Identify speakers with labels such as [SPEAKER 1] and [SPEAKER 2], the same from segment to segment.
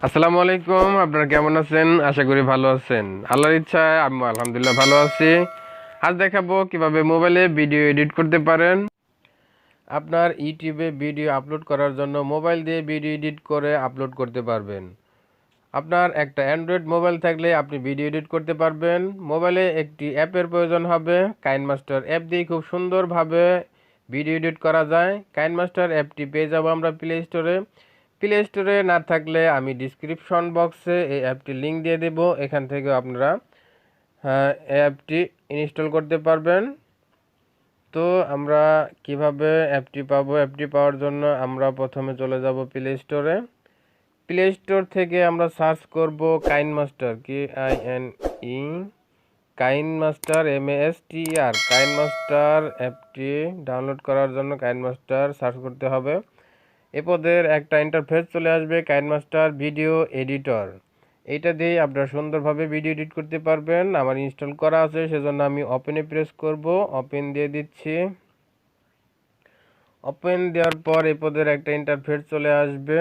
[SPEAKER 1] আসসালামু আলাইকুম, আপনারা কেমন আছেন? আশা করি ভালো আছেন। আল্লাহর ইচ্ছায় আমি আলহামদুলিল্লাহ ভালো আছি। আজ দেখাবো কিভাবে মোবাইলে ভিডিও এডিট করতে পারেন। আপনার ইউটিউবে ভিডিও আপলোড করার জন্য মোবাইল দিয়ে ভিডিও এডিট করে আপলোড করতে পারবেন। আপনার একটা অ্যান্ড্রয়েড মোবাইল থাকলে আপনি ভিডিও এডিট করতে পারবেন। মোবাইলে একটি অ্যাপের প্রয়োজন হবে। কাইনমাস্টার অ্যাপ দিয়ে খুব সুন্দরভাবে ভিডিও এডিট করা যায়। কাইনমাস্টার অ্যাপটি পেয়ে যাব আমরা প্লে স্টোরে না থাকলে আমি ডিসক্রিপশন বক্সে এই অ্যাপটির লিঙ্ক দিয়ে দেব। এখান থেকে আপনারা অ্যাপটি ইনস্টল করতে পারবেন। তো আমরা কিভাবে অ্যাপটি পাবো? অ্যাপটি পাওয়ার জন্য আমরা প্রথমে চলে যাব প্লে স্টোর থেকে আমরা সার্চ করব KineMaster, KINE, KineMaster MASTER। KineMaster অ্যাপটি ডাউনলোড করার জন্য কাইনমাস্টার সার্চ করতে হবে। এপদের একটা ইন্টারফেস চলে আসবে, কাইনমাস্টার ভিডিও এডিটর। এইটা দিয়ে আপনারা সুন্দরভাবে ভিডিও এডিট করতে পারবেন। আমার ইনস্টল করা আছে, সেজন্য আমি ওপেনে প্রেস করব। ওপেন দিয়ে দিচ্ছি। ওপেন দেওয়ার পর এপদের একটা ইন্টারফেস চলে আসবে।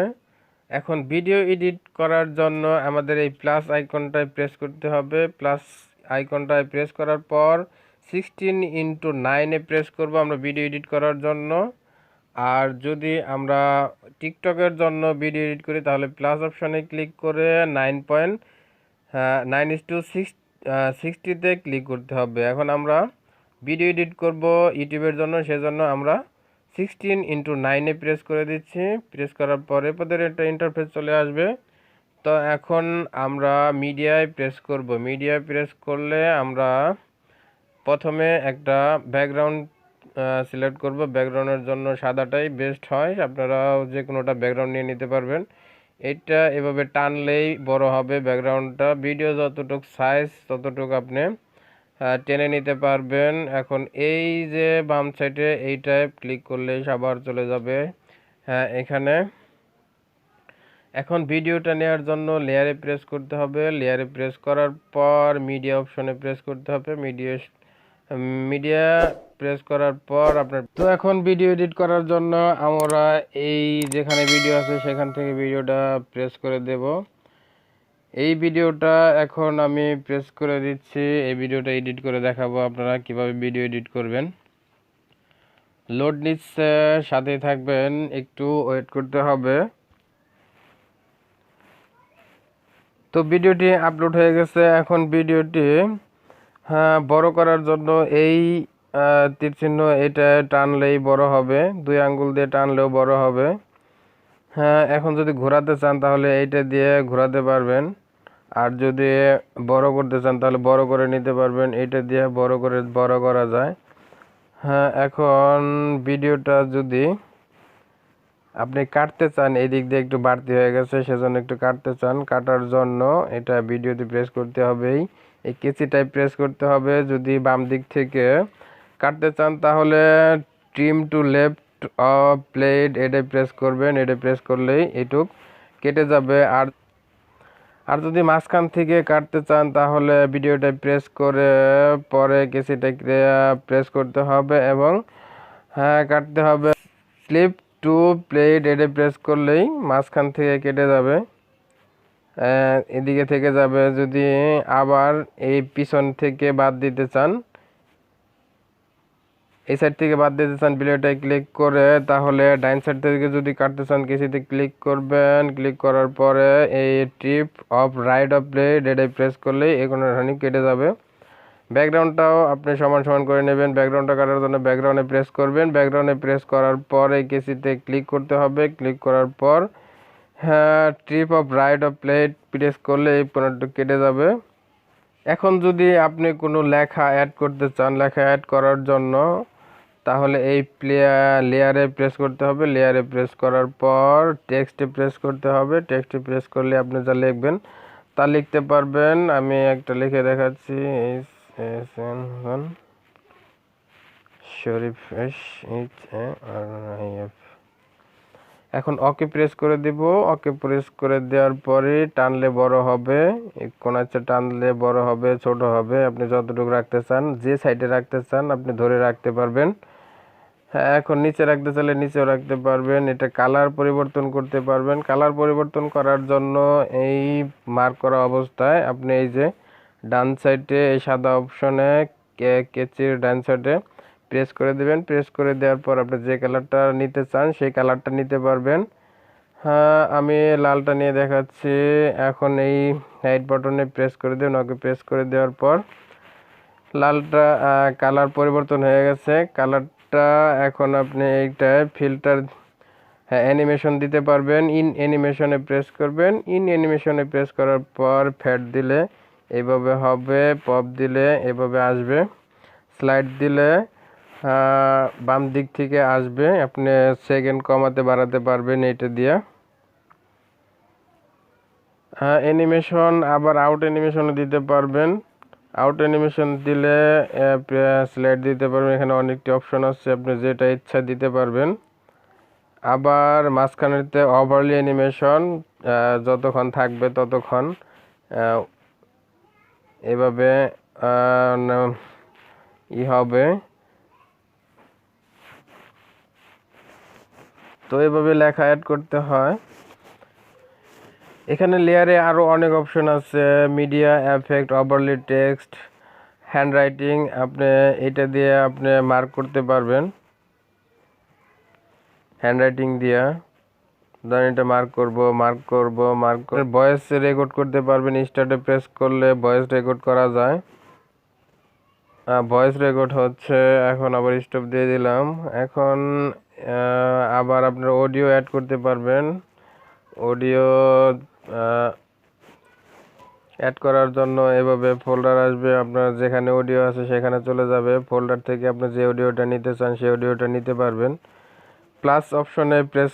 [SPEAKER 1] এখন ভিডিও এডিট করার জন্য আমাদের এই প্লাস আইকনটায় প্রেস করতে হবে। প্লাস আইকনটায় প্রেস করার পর 16:9 প্রেস করব আমরা ভিডিও এডিট করার জন্য। আর যদি আমরা টিকটকের জন্য ভিডিও এডিট করি তাহলে প্লাস অপশানে ক্লিক করে 9:60তে ক্লিক করতে হবে। এখন আমরা ভিডিও এডিট করব ইউটিউবের জন্য, সেজন্য আমরা 16:9 প্রেস করে দিচ্ছি। প্রেস করার পরে পদের একটা ইন্টারফেস চলে আসবে। তো এখন আমরা মিডিয়ায় প্রেস করব। মিডিয়ায় প্রেস করলে আমরা প্রথমে একটা ব্যাকগ্রাউন্ড সিলেক্ট করব। ব্যাকগ্রাউন্ডের জন্য সাদাটাই বেস্ট হয়, আপনারা যে কোনোটা ব্যাকগ্রাউন্ড নিয়ে নিতে পারবেন। এটা এভাবে টানলেই বড় হবে ব্যাকগ্রাউন্ডটা। ভিডিও যতটুকু সাইজ ততটুকু আপনি টেনে নিতে পারবেন। এখন এই যে বাম সাইডে এইটায় ক্লিক করলেই আবার চলে যাবে এখানে। এখন ভিডিওটা নেওয়ার জন্য লেয়ারে প্রেস করতে হবে। লেয়ারে প্রেস করার পর মিডিয়া অপশনে প্রেস করতে হবে। মিডিয়া প্রেস করার পর আপনার তো এখন ভিডিও এডিট করার জন্য আমরা এই যেখানে ভিডিও আছে সেখান থেকে ভিডিওটা প্রেস করে দেব। এই ভিডিওটা এখন আমি প্রেস করে দিচ্ছি। এই ভিডিওটা এডিট করে দেখাবো আপনারা কিভাবে ভিডিও এডিট করবেন। লোড নিচ্ছে, সাথে থাকবেন, একটু ওয়েট করতে হবে। তো ভিডিওটি আপলোড হয়ে গেছে। এখন ভিডিওটি বড় করার জন্য এই তীর চিহ্ন এটা টানলেই বড় হবে, 2 আঙ্গুল দিয়ে টানলেও বড় হবে। এখন যদি ঘোরাতে চান তাহলে এইটা দিয়ে ঘোরাতে পারবেন। আর যদি বড় করতে চান তাহলে বড় করে নিতে পারবেন, এইটা দিয়ে বড় করা যায়। এখন ভিডিওটা যদি আপনি কাটতে চান, এই দিক দিয়ে একটু বাড়তি হয়ে গেছে, সেজন্য একটু কাটতে চান। কাটার জন্য এটা ভিডিওতে প্রেস করতে হবেই, এই কেচিটাই প্রেস করতে হবে। যদি বাম দিক থেকে কাটতে চান তাহলে trim to left of plate এটাই প্রেস করবেন। এটা প্রেস করলেই এটুক কেটে যাবে। আর যদি মাঝখান থেকে কাটতে চান তাহলে ভিডিওটা প্রেস করে পরে কেচিটাকে প্রেস করতে হবে এবং কাটতে হবে। ফ্লিপ টু প্লেট এটা প্রেস করলেই মাঝখান থেকে কেটে যাবে, এদিকে থেকে যাবে। যদি আবার এই পিছন থেকে বাদ দিতে চান, এই সাইড থেকে বাদ দিতে চান, ভিডিওটায় ক্লিক করে তাহলে ডাইন সাইড থেকে যদি কাটতে চান কেসিতে ক্লিক করবেন। ক্লিক করার পরে এই tip of right of plate এটাই প্রেস করলেই এগুলো কেটে যাবে। ব্যাকগ্রাউন্ডটাও আপনি সমান সমান করে নেবেন। ব্যাকগ্রাউন্ডটা কাটার জন্য ব্যাকগ্রাউন্ডে প্রেস করবেন। ব্যাকগ্রাউন্ডে প্রেস করার পরে কেসিতে ক্লিক করতে হবে। ক্লিক করার পর trip of right of plate press করলে এই পনেরোটা কেটে যাবে। এখন যদি আপনি কোনো লেখা অ্যাড করতে চান, লেখা অ্যাড করার জন্য তাহলে এই লেয়ারে প্রেস করতে হবে। লেয়ারে প্রেস করার পর টেক্সটে প্রেস করতে হবে। টেক্সটে প্রেস করলে আপনি যা লিখবেন তা লিখতে পারবেন। আমি একটা লিখে দেখাচ্ছি, শরীফ SHARIF। এখন ওকে প্রেস করে দিব। ওকে প্রেস করে দেওয়ার পরে টানলে বড় হবে, কোনাচ্ছে টানলে বড় হবে, ছোট হবে, আপনি যতটুকু রাখতে চান, যে সাইডে রাখতে চান আপনি ধরে রাখতে পারবেন। হ্যাঁ, এখন নিচে রাখতে চাইলে নিচেও রাখতে পারবেন। এটা কালার পরিবর্তন করতে পারবেন। কালার পরিবর্তন করার জন্য এই মার্ক করা অবস্থায় আপনি এই যে ডান সাইডে এই সাদা অপশনে কেচির ডান সাইডে প্রেস করে দিবেন। প্রেস করে দেওয়ার পর আপনি যে কালারটা নিতে চান সেই কালারটা নিতে পারবেন। হ্যাঁ, আমি লালটা নিয়ে দেখাচ্ছি। এখন এই রাইট বাটনে প্রেস করে দেবেন। ওকে প্রেস করে দেওয়ার পর লালটা কালার পরিবর্তন হয়ে গেছে। কালারটা এখন আপনি এইটায় ফিল্টার, হ্যাঁ, অ্যানিমেশন দিতে পারবেন। ইন অ্যানিমেশনে প্রেস করবেন। ইন অ্যানিমেশনে প্রেস করার পর ফ্যাট দিলে এইভাবে হবে, পপ দিলে এভাবে আসবে, স্লাইড দিলে বাম দিক থেকে আসবে। আপনি সেকেন্ড কমাতে বাড়াতে পারবেন এইটা দিয়ে। অ্যানিমেশন আবার আউট অ্যানিমেশনও দিতে পারবেন। আউট অ্যানিমেশন দিলে স্লাইড দিতে পারবেন। এখানে অনেকটি অপশন আছে, আপনি যেটা ইচ্ছা দিতে পারবেন। আবার মাঝখানেতে ওভারলি অ্যানিমেশন যতক্ষণ থাকবে ততক্ষণ এভাবে হবে। তো এভাবে লেখা অ্যাড করতে হয়। এখানে লেয়ারে আরও অনেক অপশন আছে, media, effect, overlay text, hand writing. আপনি এটা দিয়ে আপনি মার্ক করতে পারবেন হ্যান্ড রাইটিং দিয়ে। ধরেন এটা মার্ক করে ভয়েস রেকর্ড করতে পারবেন। স্টার্টে প্রেস করলে ভয়েস রেকর্ড করা যায়। ভয়েস রেকর্ড হচ্ছে। এখন আবার স্টপ দিয়ে দিলাম। এখন আবার আপনার অডিও অ্যাড করতে পারবেন। অডিও অ্যাড করার জন্য এভাবে ফোল্ডার আসবে, আপনার যেখানে অডিও আছে সেখানে চলে যাবে। ফোল্ডার থেকে আপনি যে অডিওটা নিতে চান সেই অডিওটা নিতে পারবেন। প্লাস অপশনে প্রেস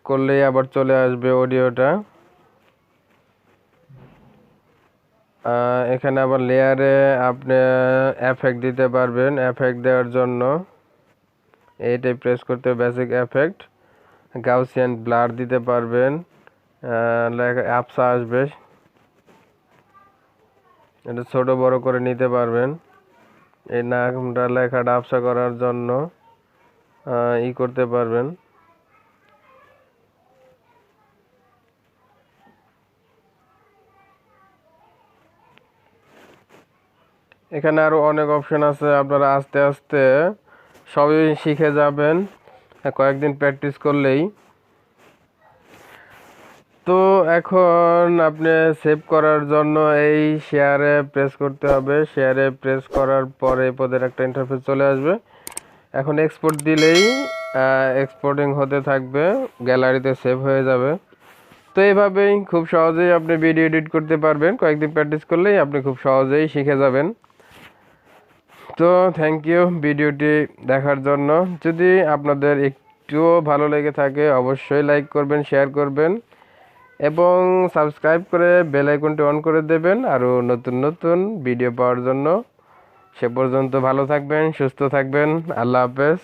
[SPEAKER 1] করলেই আবার চলে আসবে অডিওটা। এখানে আবার লেয়ারে আপনি এফেক্ট দিতে পারবেন। এফেক্ট দেওয়ার জন্য এইটাই প্রেস করতে হবে, বেসিক এফেক্ট। গাউসিয়ান ব্লার দিতে পারবেন। অ্যাপসা আসবে, এটা ছোট বড় করে নিতে পারবেন। এই নামটা লেখাটা আবসা করার জন্য করতে পারবেন। এখানে আরো অনেক অপশন আছে, আপনারা আস্তে আস্তে সবই শিখে যাবেন কয়েকদিন প্র্যাকটিস করলেই। তো এখন আপনি সেভ করার জন্য এই শেয়ারে প্রেস করতে হবে। শেয়ারে প্রেস করার পরে পদের একটা ইন্টারফেস চলে আসবে। এখন এক্সপোর্ট দিলেই এক্সপোর্টিং হতে থাকবে, গ্যালারিতে সেভ হয়ে যাবে। তো এইভাবেই খুব সহজেই আপনি ভিডিও এডিট করতে পারবেন। কয়েকদিন প্র্যাকটিস করলেই আপনি খুব সহজেই শিখে যাবেন। তো থ্যাংক ইউ ভিডিওটি দেখার জন্য। যদি আপনাদের একটুও ভালো লেগে থাকে অবশ্যই লাইক করবেন, শেয়ার করবেন এবং সাবস্ক্রাইব করে বেল আইকনটি অন করে দেবেন আরও নতুন নতুন ভিডিও পাওয়ার জন্য। সে পর্যন্ত ভালো থাকবেন, সুস্থ থাকবেন। আল্লাহ হাফেজ।